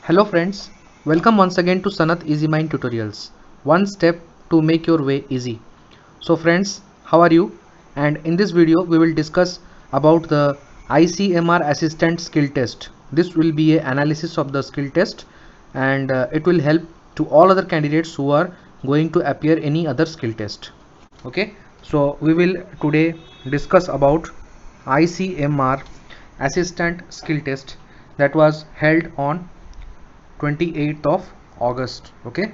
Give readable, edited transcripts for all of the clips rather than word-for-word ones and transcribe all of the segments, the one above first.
Hello friends, welcome once again to Sanat Easy Mind Tutorials. One step to make your way easy. So friends, how are you? And in this video we will discuss about the ICMR Assistant Skill Test. This will be an analysis of the skill test and it will help to all other candidates who are going to appear any other skill test. Okay, so we will today discuss about ICMR Assistant Skill Test that was held on 28th of August. Okay,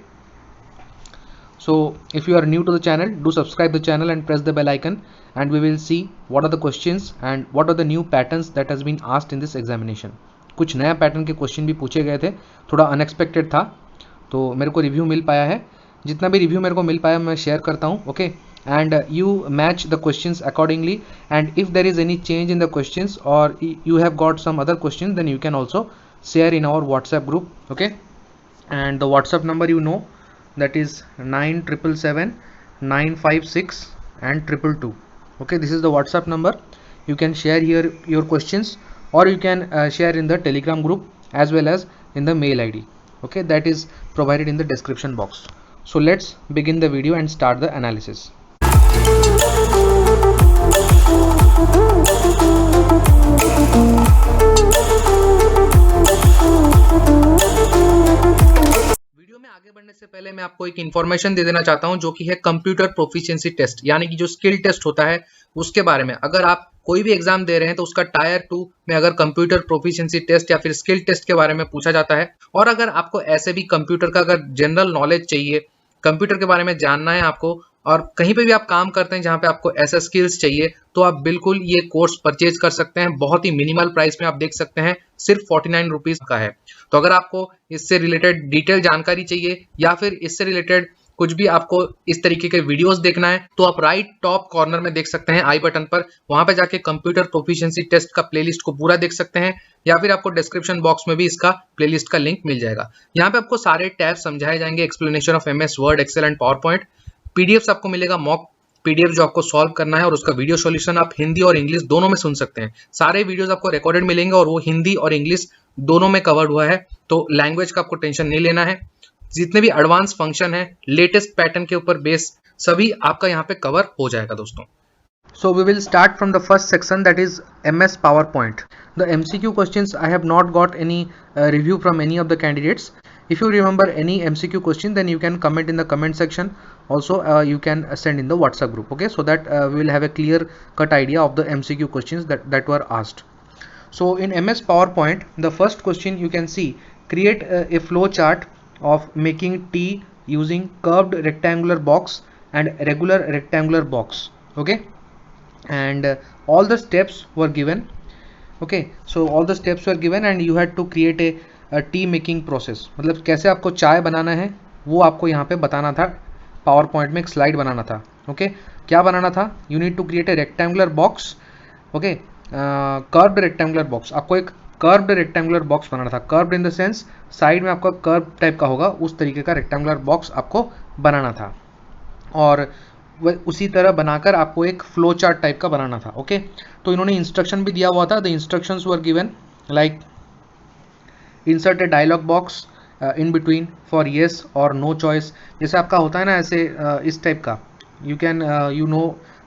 so if you are new to the channel, do subscribe the channel and press the bell icon, and we will see what are the questions and what are the new patterns that has been asked in this examination. कुछ नया pattern के question भी पूछे गए थे, थोड़ा unexpected था, तो मेरे को रिव्यू मिल पाया है. जितना भी रिव्यू मेरे को मिल पाया मैं शेयर करता हूँ. Okay, and you match the questions accordingly, and if there is any change in the questions or you have got some other questions, then you can also share in our WhatsApp group. Okay, and the WhatsApp number you know, that is 9777 956 and 222. Okay, this is the WhatsApp number. You can share here your questions, or you can share in the Telegram group as well as in the mail ID. Okay, that is provided in the description box. So let's begin the video and start the analysis. Video में आगे बढ़ने से पहले मैं आपको एक information दे देना चाहता हूं, जो कि है कंप्यूटर प्रोफिशिएंसी टेस्ट, यानी कि जो स्किल टेस्ट होता है उसके बारे में. अगर आप कोई भी एग्जाम दे रहे हैं तो उसका टायर 2 में अगर कंप्यूटर प्रोफिशिएंसी टेस्ट या फिर स्किल टेस्ट के बारे में पूछा जाता है, और अगर आपको ऐसे भी कंप्यूटर का अगर जनरल नॉलेज चाहिए, कंप्यूटर के बारे में जानना है आपको, और कहीं पे भी आप काम करते हैं जहां पे आपको ऐसा स्किल्स चाहिए, तो आप बिल्कुल ये कोर्स परचेज कर सकते हैं. बहुत ही मिनिमल प्राइस में आप देख सकते हैं, सिर्फ 49 रुपीज का है. तो अगर आपको इससे रिलेटेड डिटेल जानकारी चाहिए या फिर इससे रिलेटेड कुछ भी आपको इस तरीके के वीडियोस देखना है, तो आप राइट टॉप कॉर्नर में देख सकते हैं आई बटन पर, वहां पे जाके कंप्यूटर प्रोफिशिएंसी टेस्ट का प्लेलिस्ट को पूरा देख सकते हैं, या फिर आपको डिस्क्रिप्शन बॉक्स में भी इसका प्लेलिस्ट का लिंक मिल जाएगा. यहाँ पे आपको सारे टैब समझाए जाएंगे, explanation of MS Word, Excel and PowerPoint. PDF आपको मिलेगा, मॉक पीडीएफ जो आपको सॉल्व करना है, और उसका वीडियो सॉल्यूशन आप हिंदी और इंग्लिश दोनों में सुन सकते हैं. सारे वीडियोस आपको रिकॉर्डेड मिलेंगे और वो हिंदी और इंग्लिश दोनों में कवर्ड हुआ है, तो लैंग्वेज का आपको टेंशन नहीं लेना है. जितने भी एडवांस फंक्शन है, लेटेस्ट पैटर्न के ऊपर बेस, सभी आपका यहाँ पे कवर हो जाएगा दोस्तों. So we will start from the first section, that is MS PowerPoint. The MCQ questions I have not got any review from any of the candidates. If you remember any MCQ question, then you can comment in the comment section. Also you can send in the WhatsApp group. Okay, so that we will have a clear cut idea of the MCQ questions that were asked. So in MS PowerPoint, the first question you can see, create a flow chart of making tea using curved rectangular box and regular rectangular box. Okay, and all the steps were given. Okay, so all the steps were given and you had to create a tea making process. मतलब कैसे आपको चाय बनाना है वो आपको यहाँ पे बताना था. पावर पॉइंट में एक स्लाइड बनाना था. ओके, क्या बनाना था? You need to create a rectangular box. Okay, curved rectangular box. आपको एक कर्व्ड रेक्टेंगुलर बॉक्स बनाना था. Curved in the sense side में आपका कर्व टाइप का होगा, उस तरीके का रेक्टेंगुलर बॉक्स आपको बनाना था, और उसी तरह बनाकर आपको एक फ्लो चार्ट टाइप का बनाना था. ओके, तो इन्होंने इंस्ट्रक्शन भी दिया हुआ था. The instructions were given like insert a dialog box in between for yes और नो चॉइस. जैसे आपका होता है ना ऐसे इस टाइप का, you can you know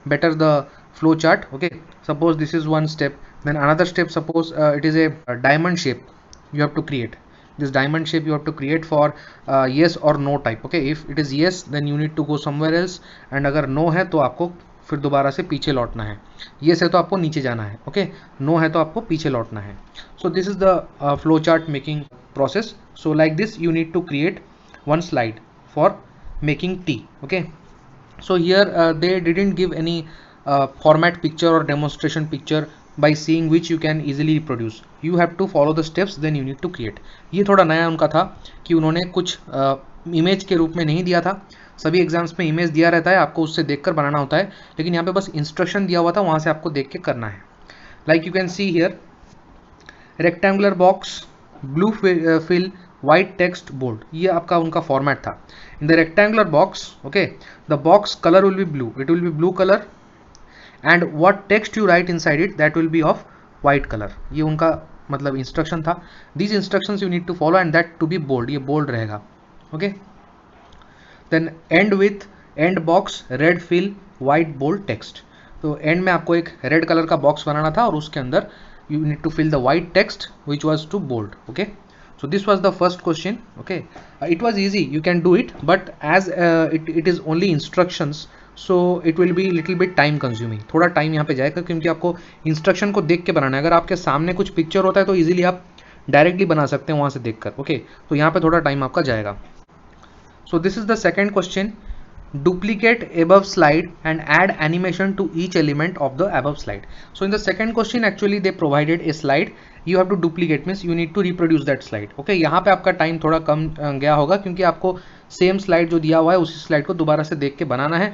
better the flow chart. Okay, suppose this is one step, then another step, suppose it is a diamond shape you have to create. This diamond shape you have to create for yes or no type. Okay, if it is yes, then you need to go somewhere else, and अगर no है तो आपको फिर दोबारा से पीछे लौटना है. yes है तो आपको नीचे जाना है. okay, no है तो आपको पीछे लौटना है. so this is the flow chart making process. so like this you need to create one slide for making tea. okay, so here they didn't give any format picture or demonstration picture by seeing which you can easily reproduce. You have to follow the steps, then you need to create. ये थोड़ा नया उनका था कि उन्होंने कुछ image के रूप में नहीं दिया था. सभी एग्जाम्स में इमेज दिया रहता है, आपको उससे देखकर बनाना होता है, लेकिन यहाँ पे बस इंस्ट्रक्शन दिया हुआ था, वहाँ से आपको देख के करना है. Like you can see here, rectangular box, blue fill, white text, bold. ये आपका उनका फॉर्मेट था. In the rectangular box, okay, the box colour will be blue. It will be blue colour, and what text you write inside it, that will be of white color. ये उनका मतलब instruction था. These instructions you need to follow and that to be bold, ये bold रहेगा. Okay. Then end with end box red fill white bold text. तो end में आपको एक रेड कलर का बॉक्स बनाना था और उसके अंदर you need to fill the white text which was to bold. Okay, so this was the first question. Okay, it was easy, you can do it, but as it is only instructions, so it will be little bit time consuming. थोड़ा time यहाँ पे जाएगा क्योंकि आपको instruction को देख के बनाना है. अगर आपके सामने कुछ पिक्चर होता है तो इजीली आप डायरेक्टली बना सकते हैं वहाँ से देखकर. ओके, तो यहाँ पे थोड़ा टाइम आपका जाएगा. So this is the second question. Duplicate above slide and add animation to each element of the above slide. So in the second question actually they provided a slide, you have to duplicate means you need to reproduce that slide. Okay, यहाँ पे आपका time थोड़ा कम गया होगा क्योंकि आपको same slide जो दिया हुआ है उसी स्लाइड को दोबारा से देख के बनाना है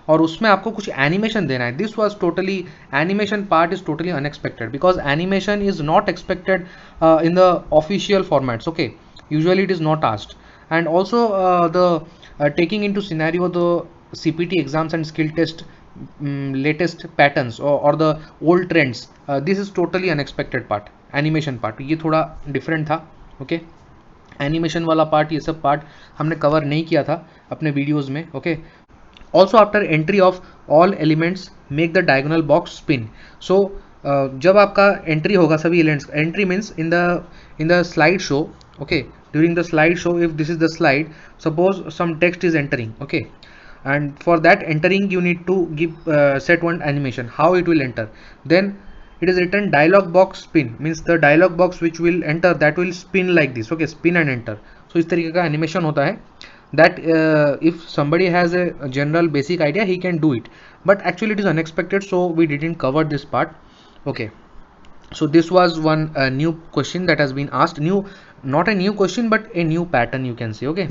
और उसमें आपको कुछ एनिमेशन देना है. This was totally animation part is totally unexpected because animation is not expected in the official formats. Okay, usually it is not asked. And also the taking into scenario the CPT exams and skill test latest patterns or the old trends, this is totally unexpected part. Animation part ये थोड़ा different था. Okay, animation वाला part ये सब part हमने cover नहीं किया था अपने videos में. Okay, also after entry of all elements make the diagonal box spin. So जब आपका entry होगा सभी elements, entry means in the slide show. Okay, during the slide show, if this is the slide, suppose some text is entering. Okay, and for that entering you need to give set one animation how it will enter. Then it is written dialog box spin means the dialog box which will enter that will spin like this. Okay, spin and enter. So इस तरीके का animation होता है that if somebody has a general basic idea he can do it, but actually it is unexpected, so we didn't cover this part. Okay, so this was one new question that has been asked. New, not a new question but a new pattern you can say. Okay,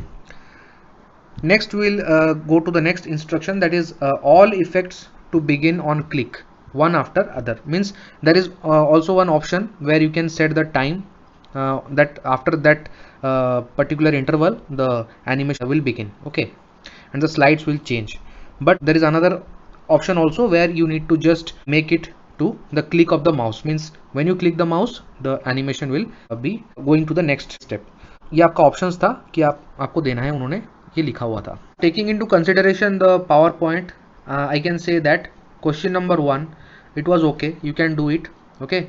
next we'll go to the next instruction, that is all effects to begin on click one after other. Means there is also one option where you can set the time that after that particular interval the animation will begin. Okay, and the slides will change. But there is another option also where you need to just make it to the click of the mouse. Means when you click the mouse the animation will be going to the next step. ये आपका options था कि आपको देना है, उन्होंने ये लिखा हुआ था. Taking into consideration the power point, I can say that question number 1 it was okay, you can do it. Okay,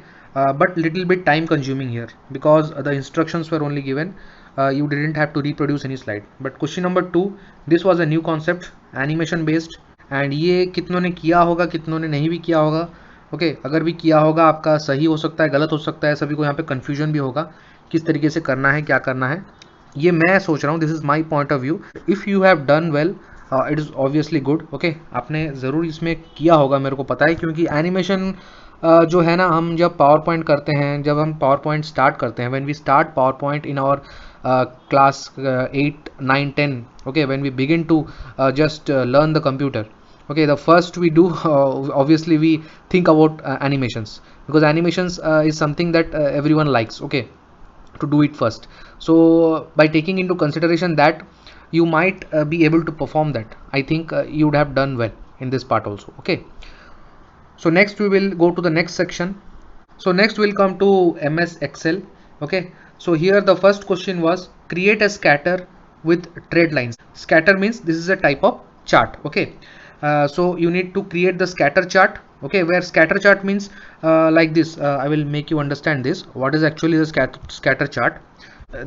but little bit time consuming here because the instructions were only given, you didn't have to reproduce any slide. But question number 2, this was a new concept, animation based, and ये कितनों ने किया होगा कितनों ने नहीं भी किया होगा. ओके, अगर भी किया होगा आपका सही हो सकता है, गलत हो सकता है, सभी को यहाँ पे कन्फ्यूजन भी होगा किस तरीके से करना है, क्या करना है. ये मैं सोच रहा हूँ, this is my point of view. If you have done well it is obviously good. Okay, आपने ज़रूर इसमें किया होगा, मेरे को पता है, क्योंकि एनिमेशन जो है ना, हम जब पावर पॉइंट करते हैं, जब हम पावर पॉइंट स्टार्ट करते हैं, when we start PowerPoint in our class 8, 9, 10, okay, when we begin to just learn the computer. Okay, the first we do obviously we think about animations, because animations is something that everyone likes. Okay, to do it first. So by taking into consideration that you might be able to perform that, I think you would have done well in this part also. Okay, so next we will go to the next section. So next we'll come to MS Excel. Okay, so here the first question was create a scatter with trade lines. Scatter means this is a type of chart. Okay, so you need to create the scatter chart. Okay, where scatter chart means like this. I will make you understand this. What is actually the scatter chart?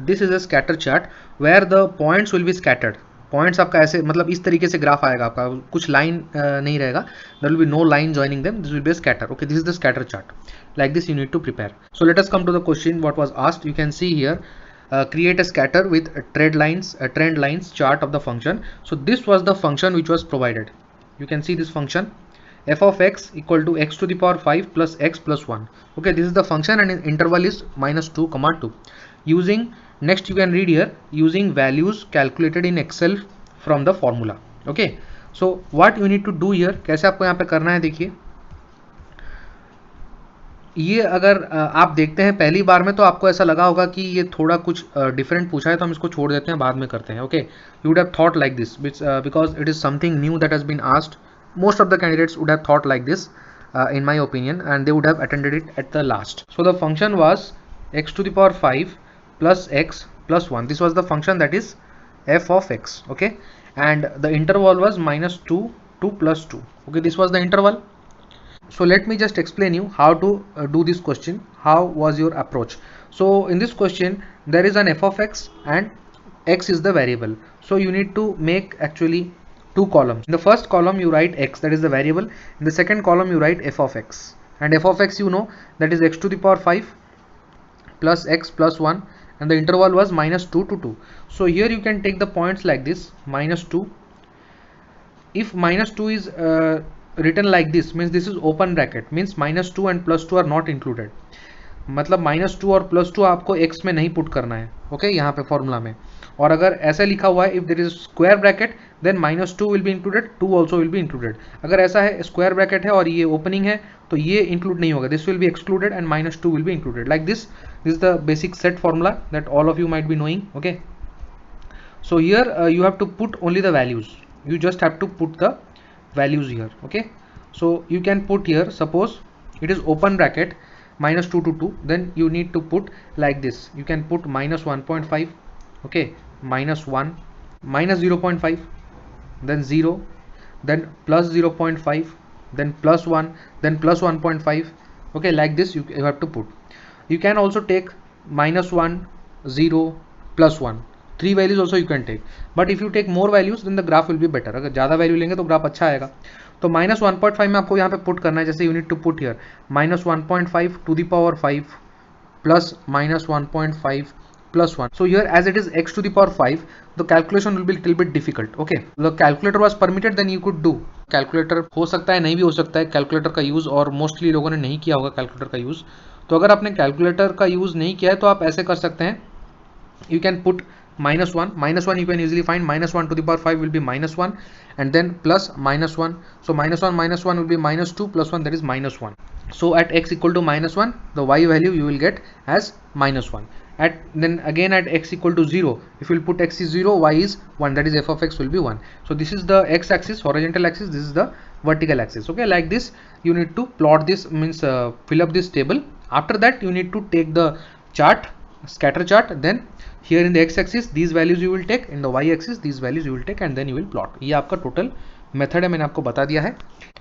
This is a scatter chart where the points will be scattered. Points आपका ऐसे मतलब इस तरीके से graph आएगा आपका, कुछ line नहीं रहेगा. There will be no line joining them. This will be a scatter. Okay, this is the scatter chart. Like this you need to prepare. So let us come to the question what was asked. You can see here. Create a scatter with trend lines chart of the function. So this was the function which was provided. You can see this function, f of x equal to x to the power 5 plus x plus 1. Okay, this is the function and interval is -2, 2. Using, next you can read here, using values calculated in Excel from the formula. Okay, so what you need to do here, कैसे आपको यहाँ पे करना है, देखिए. ये अगर आप देखते हैं पहली बार में तो आपको ऐसा लगा होगा कि ये थोड़ा कुछ डिफरेंट पूछा है, तो हम इसको छोड़ देते हैं, बाद में करते हैं. Okay, you would have thought like this because it is something new that has been asked. Most of the candidates would have thought like this in my opinion, and they would have attended it at the last. So the function was x to the power 5 plus x plus 1. This was the function that is f of x. Okay, and the interval was minus 2 to plus 2. Okay, this was the interval. So let me just explain you how to do this question. How was your approach? So in this question there is an f of x and x is the variable. So you need to make actually two columns. In the first column you write x, that is the variable. In the second column you write f of x, and f of x you know that is x to the power 5 plus x plus 1, and the interval was minus 2 to 2. So here you can take the points like this, minus 2. If minus 2 is written like this, means this is open bracket, means minus 2 and plus 2 are not included. मतलब minus 2 और plus 2 आपको x में नहीं put करना है. Okay, यहाँ पे formula में. और अगर ऐसा लिखा हुआ है if there is square bracket then minus 2 will be included, 2 also will be included. अगर ऐसा है स्क्वायर ब्रैकेट है और ये ओपनिंग है तो ये इंक्लूड नहीं होगा, this will be excluded and minus 2 will be included. Like this is the basic set formula that all of you might be knowing. Okay, so here you have to put only the values, you just have to put the values here. Okay, so you can put here, suppose it is open bracket minus 2 to 2, then you need to put like this. You can put minus 1.5, okay, minus 1, minus 0.5, then 0, then plus 0.5, then plus 1, then plus 1.5. okay, like this you have to put. You can also take minus 1, 0, plus 1, 3 values also you can take, but if you take more values then the graph will be better. अगर ज़्यादा value लेंगे तो graph अच्छा आएगा. तो minus 1.5 में आपको यहाँ पे पुट करना है, जैसे you need to put here minus 1.5 to the power 5 plus minus 1.5 plus 1. So here as it is x to the power 5, the calculation will be little bit difficult. Okay, the calculator was permitted, then you could do. Calculator हो सकता है, नहीं भी हो सकता है calculator का use, और मोस्टली लोगों ने नहीं किया होगा कैलकुलेटर का यूज़. तो अगर आपने कैलकुलेटर का यूज़ नहीं किया है तो आप ऐसे कर सकते हैं, you can put minus 1 you can easily find. Minus 1 to the power 5 will be minus 1, and then plus minus 1. So minus 1 will be minus 2 plus 1, that is minus 1. So at x equal to minus 1, the y value you will get as minus 1. Then again at x equal to 0, if you will put x is 0, y is 1, that is f of x will be 1. So this is the x axis, horizontal axis, this is the vertical axis. Okay, like this you need to plot this, means fill up this table. After that you need to take the chart, scatter chart, then here in the x axis these values you will take, in the y axis these values you will take, and then you will plot. ये आपका total method है, मैंने आपको बता दिया है.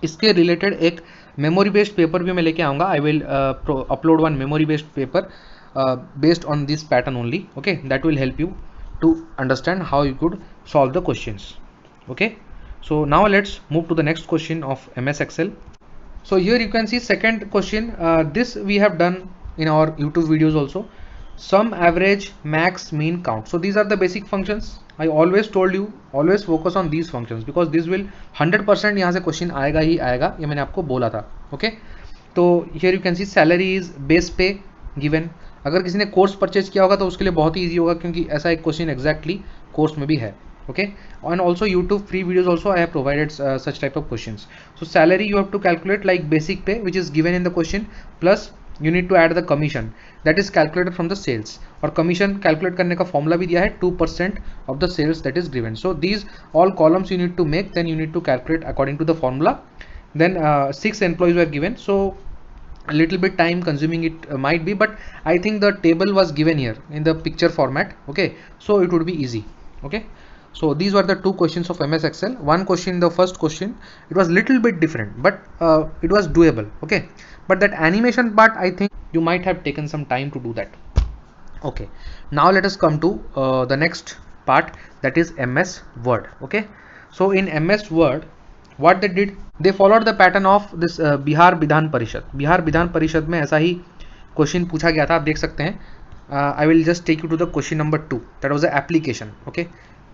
इसके related एक मेमोरी बेस्ड पेपर भी मैं लेके आऊँगा. I will upload one memory based paper based on this pattern only. Okay, that will help you to understand how you could solve the questions. Okay, so now let's move to the next question of MS Excel. So here you can see second question. This we have done in our YouTube videos also. Sum, average, max, mean, count. So these are the basic functions. I always told you, always focus on these functions because this will 100% यहाँ से question आएगा ही आएगा, ये मैंने आपको बोला था. Okay, तो here you can see salary is base pay given. अगर किसी ने कोर्स परचेज किया होगा तो उसके लिए बहुत ही ईजी होगा, क्योंकि ऐसा एक क्वेश्चन एग्जैक्टली कोर्स में भी है. Okay, and also YouTube free videos also I have provided such type of question. So salary you have to calculate like basic pay which is given in the question, plus you need to add the commission that is calculated from the sales. और commission calculate करने का formula भी दिया है, 2% of the sales that is given. So these all columns you need to make, then you need to calculate according to the formula. Then 6 employees were given, so a little bit time consuming it might be, but I think the table was given here in the picture format. Okay, so it would be easy. Okay, so these were the two questions of MS Excel. One question, the first question, it was little bit different, but it was doable. Okay, but that animation part, I think you might have taken some time to do that. Okay, now let us come to the next part, that is MS Word. Okay, so in MS Word what they did, they followed the pattern of this Bihar Vidhan Parishad. Bihar Vidhan Parishad में ऐसा ही question पूछा गया था, आप देख सकते हैं. I will just take you to the question number 2, that was a application. Okay,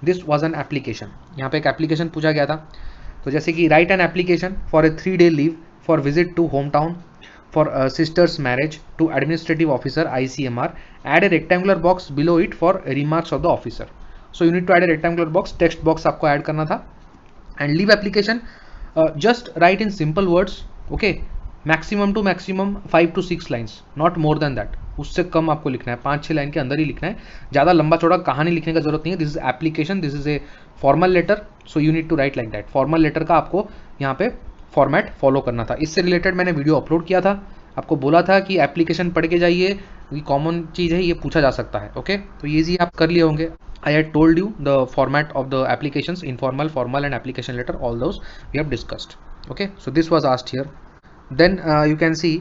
this was an application. यहाँ पे एक एप्लीकेशन पूछा गया था. तो जैसे कि write an application for a 3-day leave for visit to home town for sisters marriage to administrative officer ICMR, add a rectangular box below it for remarks of the officer. So you need to add a rectangular box, text box आपको add करना था. And leave application, just write in simple words. Okay, maximum to maximum 5 to 6 lines, not more than that. उससे कम आपको लिखना है, 5-6 line के अंदर ही लिखना है, ज़्यादा लंबा चौड़ा कहानी लिखने का जरूरत नहीं है. This is application, this is a formal letter, so you need to write like that. Formal letter का आपको यहाँ पे फॉर्मेट फॉलो करना था. इससे रिलेटेड मैंने वीडियो अपलोड किया था, आपको बोला था कि एप्लीकेशन पढ़ के जाइए, ये कॉमन चीज़ है, ये पूछा जा सकता है। ओके, तो ये जी आप कर लिए होंगे। I had told you the format of the applications, informal, formal and application letter, all those we have discussed. Okay, so this was asked here. Then you can see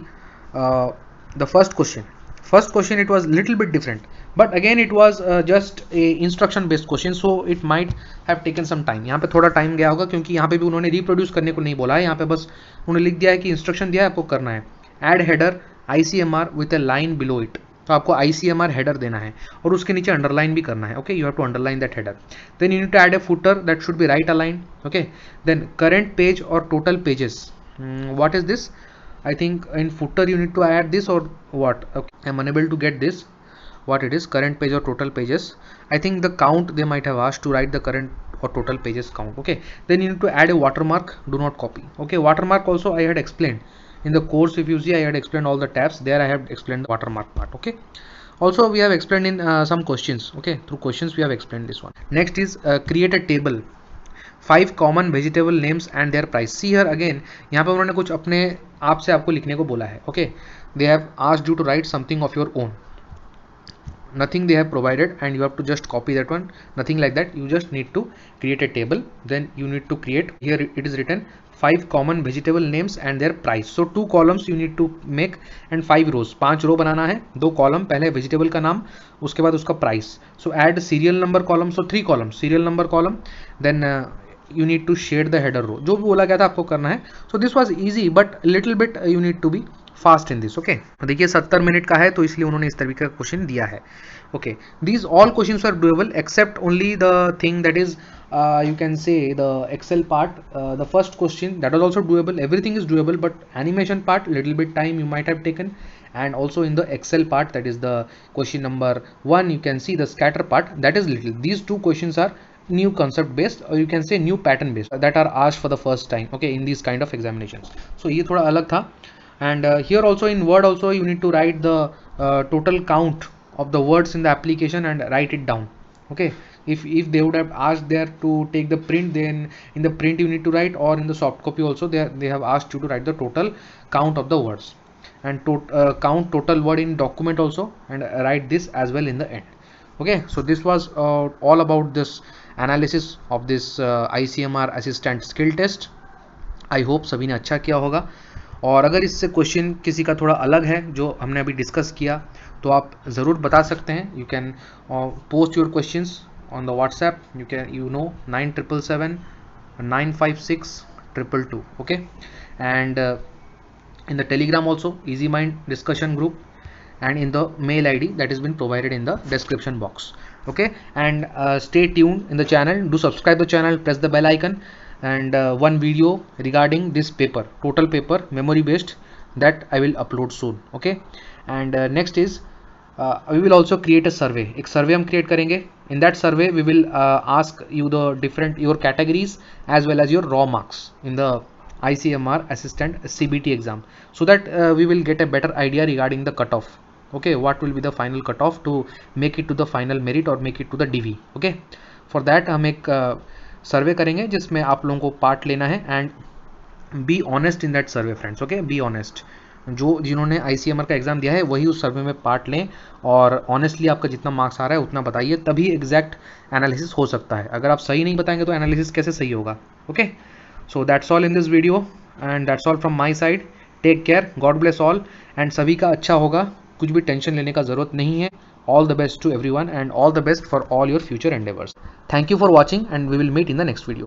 the first question. First question, it was little bit different, but again it was just a instruction based question, so it might have taken some time. यहाँ पे थोड़ा time गया होगा क्योंकि यहाँ पे भी उन्होंने रिप्रोड्यूस करने को नहीं बोला है, यहाँ पे बस उन्होंने लिख दिया है कि इंस्ट्रक्शन दिया है आपको करना है, add header ICMR with a line below it. तो आपको ICMR हेडर देना है और उसके नीचे अंडरलाइन भी करना है। Okay, you have to underline that header. Then you need to add a footer that should be right align. Okay, then current page और total pages, what is this? I think in footer you need to add this or what? Okay, I'm unable to get this, what it is, current page or total pages. I think the count they might have asked to write the current or total pages count. Okay, then you need to add a watermark, do not copy. Okay, watermark also I had explained in the course. If you see, I had explained all the tabs there, I have explained the watermark part. Okay, also we have explained in some questions. Okay, through questions we have explained this one. Next is create a table, 5 common vegetable names and there price. See here again, यहाँ पे उन्होंने कुछ अपने आप से आपको लिखने को बोला है। Okay, they have asked you to write something of your own, nothing they have provided and you have to just copy that one, nothing like that. You just need to create a table, then you need to create, here it is written 5 common vegetable names and their price. So 2 columns you need to make and 5 rows, 5 रो बनाना है, 2 column, पहले vegetable का नाम, उसके बाद उसका price. So add serial number column, so 3 column serial number column, then you need to shade the header row, जो भी बोला गया था आपको करना है। so this was easy but little bit you need to be fast in this. okay, देखिए 70 minute का है तो इसलिए उन्होंने इस तरीके का क्वेश्चन दिया है। okay, these all questions are doable except only the thing that is you can say the Excel part, the first question, that was also doable, everything is doable, but animation part little bit time you might have taken, and also in the Excel part, that is the question number 1, you can see the scatter part, that is little. These two questions are new concept based or you can say new pattern based that are asked for the first time. okay, in these kind of examinations. so ये थोड़ा अलग था। and here also in Word also you need to write the total count of the words in the application and write it down. okay, if they would have asked there to take the print, then in the print you need to write, or in the soft copy also they have asked you to write the total count of the words and count total word in document also and write this as well in the end. okay, so this was all about this analysis of this ICMR assistant skill test. I hope सभी ने अच्छा किया होगा, और अगर इससे question किसी का थोड़ा अलग है जो हमने अभी डिस्कस किया तो आप ज़रूर बता सकते हैं। You can post your questions on the WhatsApp, you can 9777 956 222. okay, and in the Telegram also, Easy Mind discussion group, and in the mail ID that has been provided in the description box. okay, and stay tuned in the channel, do subscribe the channel, press the bell icon, and one video regarding this paper, total paper memory based, that I will upload soon. okay, and next is we will also create a survey, एक survey हम create करेंगे। in that survey we will ask you the different your categories as well as your raw marks in the ICMR assistant CBT exam, so that we will get a better idea regarding the cutoff. okay, what will be the final cutoff to make it to the final merit or make it to the DV. okay, for that हम एक सर्वे करेंगे जिसमें आप लोगों को part लेना है, and be honest in that survey friends. Okay, be honest, जो जिन्होंने ICMR का एग्जाम दिया है वही उस सर्वे में पार्ट लें, और ऑनेस्टली आपका जितना मार्क्स आ रहा है उतना बताइए, तभी एग्जैक्ट एनालिसिस हो सकता है। अगर आप सही नहीं बताएंगे तो एनालिसिस कैसे सही होगा। Okay, so that's all in this video and that's all from my side. Take care, God bless all, and सभी का अच्छा होगा, कुछ भी टेंशन लेने का जरूरत नहीं है। All the best to everyone and all the best for all your future endeavors. Thank you for watching and we will meet in the next video.